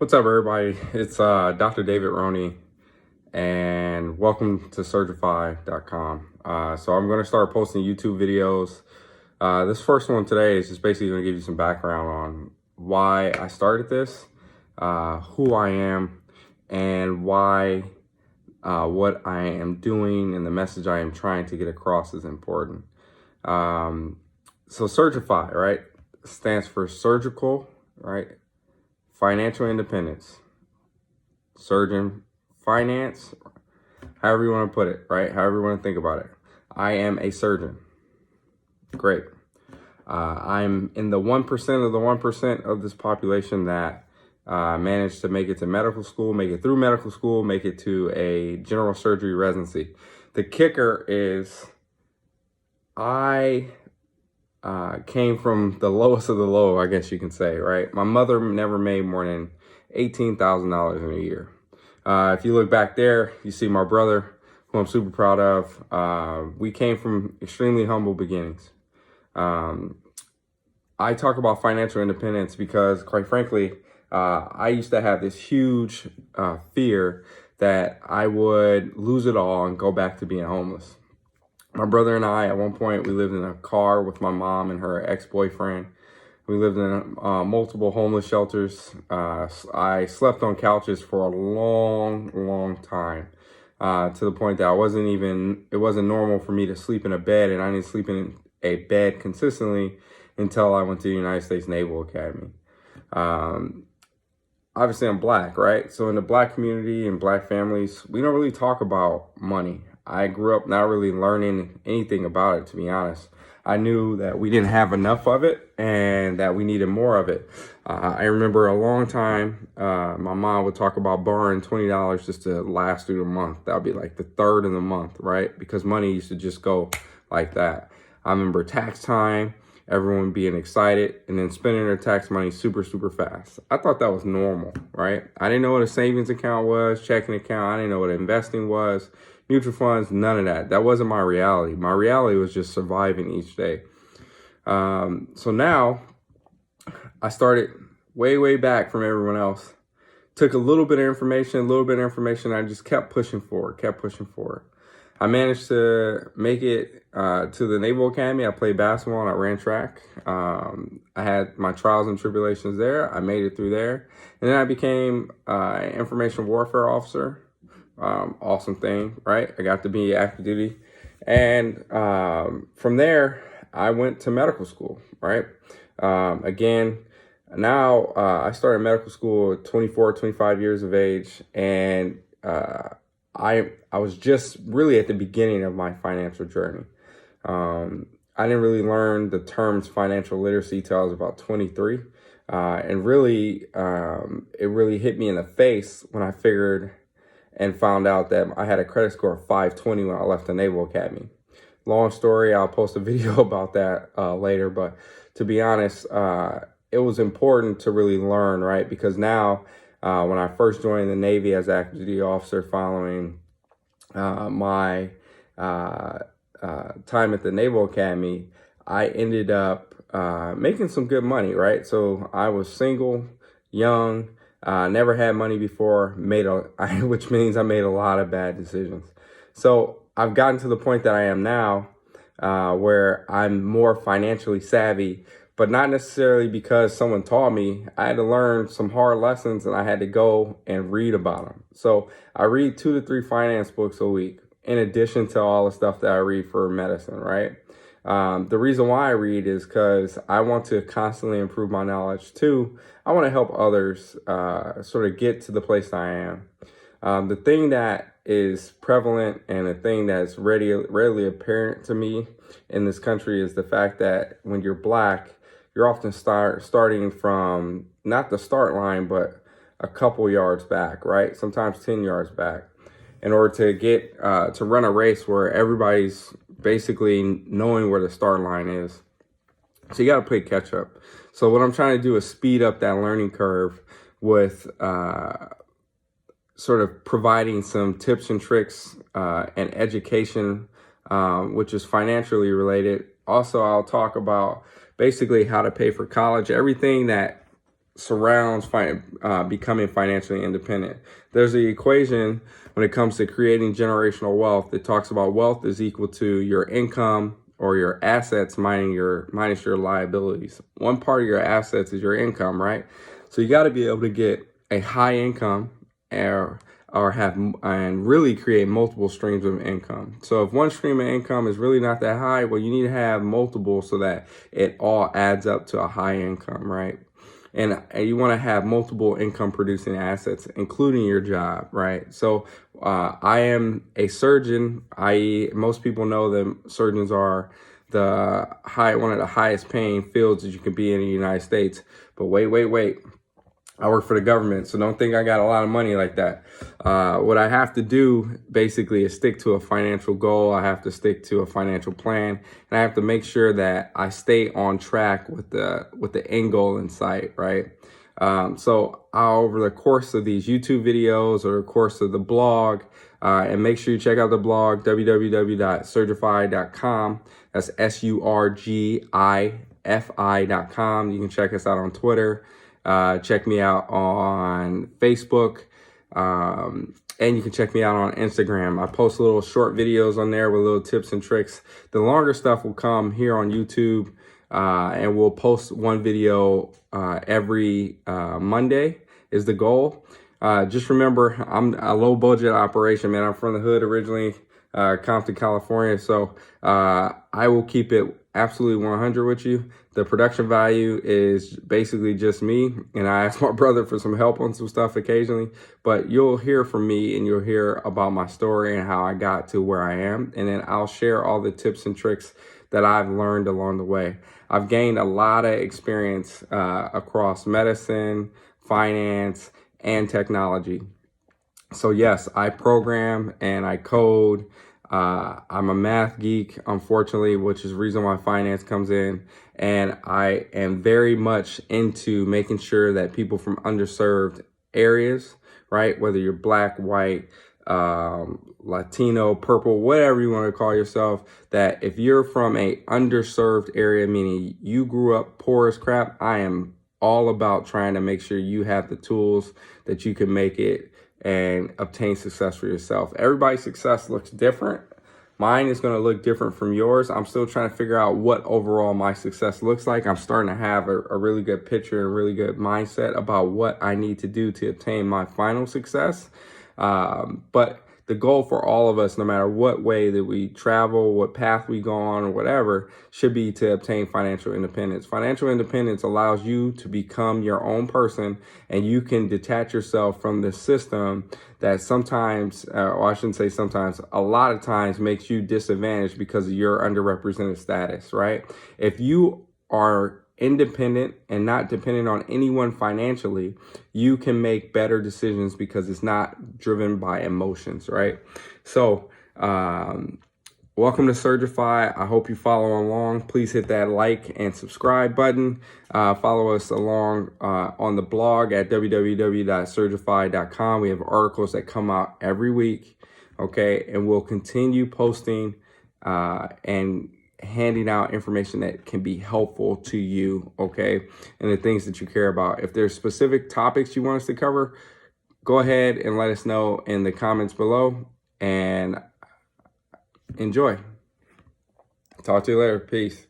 What's up, everybody? It's Dr. David Roney, and welcome to SurgiFI.com. So I'm going to start posting YouTube videos. This first one today is just basically going to give you some background on why I started this, who I am, and why what I am doing and the message I am trying to get across is important. So SurgiFI, right, stands for surgical, right? Financial independence, surgeon, finance, however you want to put it, right? However you want to think about it. I am a surgeon. Great. I'm in the 1% of the 1% of this population that managed to make it to medical school, make it through medical school, make it to a general surgery residency. The kicker is I came from the lowest of the low, I guess you can say, right? My mother never made more than $18,000 in a year. If you look back there, you see my brother, who I'm super proud of. We came from extremely humble beginnings. I talk about financial independence because, quite frankly, I used to have this huge fear that I would lose it all and go back to being homeless. My brother and I, at one point, we lived in a car with my mom and her ex-boyfriend. We lived in multiple homeless shelters. I slept on couches for a long time, to the point that it wasn't normal for me to sleep in a bed, and I didn't sleep in a bed consistently until I went to the United States Naval Academy. Obviously, I'm Black, right? So in the Black community and Black families, we don't really talk about money. I grew up not really learning anything about it, to be honest. I knew that we didn't have enough of it and that we needed more of it. I remember a long time, my mom would talk about borrowing $20 just to last through the month. That would be like the third of the month, right? Because money used to just go like that. I remember tax time, everyone being excited and then spending their tax money super fast. I thought that was normal, right? I didn't know what a savings account was, checking account. I didn't know what investing was. Mutual funds, none of that. That wasn't my reality. My reality was just surviving each day. So now I started way back from everyone else. Took a little bit of information. I just kept pushing forward. I managed to make it to the Naval Academy. I played basketball and I ran track. I had my trials and tribulations there. I made it through there. And then I became an information warfare officer. Awesome thing, right? I got to be active duty. And from there, I went to medical school, right? Again, now I started medical school at 24, 25 years of age. And I was just really at the beginning of my financial journey. I didn't really learn the terms financial literacy till I was about 23. And really, it really hit me in the face when I figured and found out that I had a credit score of 520 when I left the Naval Academy. Long story, I'll post a video about that later, but to be honest, it was important to really learn, right? Because now, when I first joined the Navy as active duty officer following my time at the Naval Academy, I ended up making some good money, right? So I was single, young, never had money before, which means I made a lot of bad decisions. So I've gotten to the point that I am now, where I'm more financially savvy, but not necessarily because someone taught me. I had to learn some hard lessons and I had to go and read about them. So I read 2 to 3 finance books a week, in addition to all the stuff that I read for medicine, right? The reason why I read is because I want to constantly improve my knowledge too. I want to help others sort of get to the place that I am. The thing that is prevalent and the thing that's readily apparent to me in this country is the fact that when you're Black, you're often starting from not the start line, but a couple yards back, right? Sometimes 10 yards back, in order to get to run a race where everybody's basically knowing where the start line is. So you got to play catch up. So what I'm trying to do is speed up that learning curve with sort of providing some tips and tricks and education, which is financially related. Also, I'll talk about basically how to pay for college, everything that surrounds becoming financially independent. There's the equation when it comes to creating generational wealth that talks about wealth is equal to your income or your assets minus your liabilities. One part of your assets is your income, right? So you got to be able to get a high income or have and really create multiple streams of income. So if one stream of income is really not that high, well, you need to have multiple so that it all adds up to a high income, right? And you want to have multiple income producing assets, including your job, right? So I am a surgeon, i.e. most people know that surgeons are one of the highest paying fields that you can be in the United States. But wait. I work for the government, so don't think I got a lot of money like that. What I have to do basically is stick to a financial goal. I have to stick to a financial plan, and I have to make sure that I stay on track with the end goal in sight, right? So over the course of these YouTube videos or the course of the blog, and make sure you check out the blog, www.surgifi.com. That's SurgiFI.com. You can check us out on Twitter. Check me out on Facebook. And you can check me out on Instagram. I post little short videos on there with little tips and tricks. The longer stuff will come here on YouTube. And we'll post one video every Monday is the goal. Just remember, I'm a low budget operation, man. I'm from the hood originally, Compton, California. So I will keep it absolutely 100 with you. The production value is basically just me, and I ask my brother for some help on some stuff occasionally, but you'll hear from me and you'll hear about my story and how I got to where I am. And then I'll share all the tips and tricks that I've learned along the way. I've gained a lot of experience across medicine, finance, and technology. So yes, I program and I code. I'm a math geek, unfortunately, which is the reason why finance comes in. And I am very much into making sure that people from underserved areas, right, whether you're black, white, Latino, purple, whatever you want to call yourself, that if you're from a underserved area, meaning you grew up poor as crap, I am all about trying to make sure you have the tools that you can make it and obtain success for yourself. Everybody's success looks different. Mine is going to look different from yours. I'm still trying to figure out what overall my success looks like. I'm starting to have a really good picture and really good mindset about what I need to do to obtain my final success. But the goal for all of us, no matter what way that we travel, what path we go on, or whatever, should be to obtain financial independence. Financial independence allows you to become your own person, and you can detach yourself from the system that sometimes, or I shouldn't say sometimes, a lot of times makes you disadvantaged because of your underrepresented status, right? If you are independent and not dependent on anyone financially, you can make better decisions because it's not driven by emotions, right? So, welcome to SurgiFI. I hope you follow along. Please hit that like and subscribe button. Follow us along on the blog at www.surgifi.com. We have articles that come out every week, okay? And we'll continue posting and handing out information that can be helpful to you, okay? And the things that you care about. If there's specific topics you want us to cover, go ahead and let us know in the comments below, and enjoy. Talk to you later. Peace.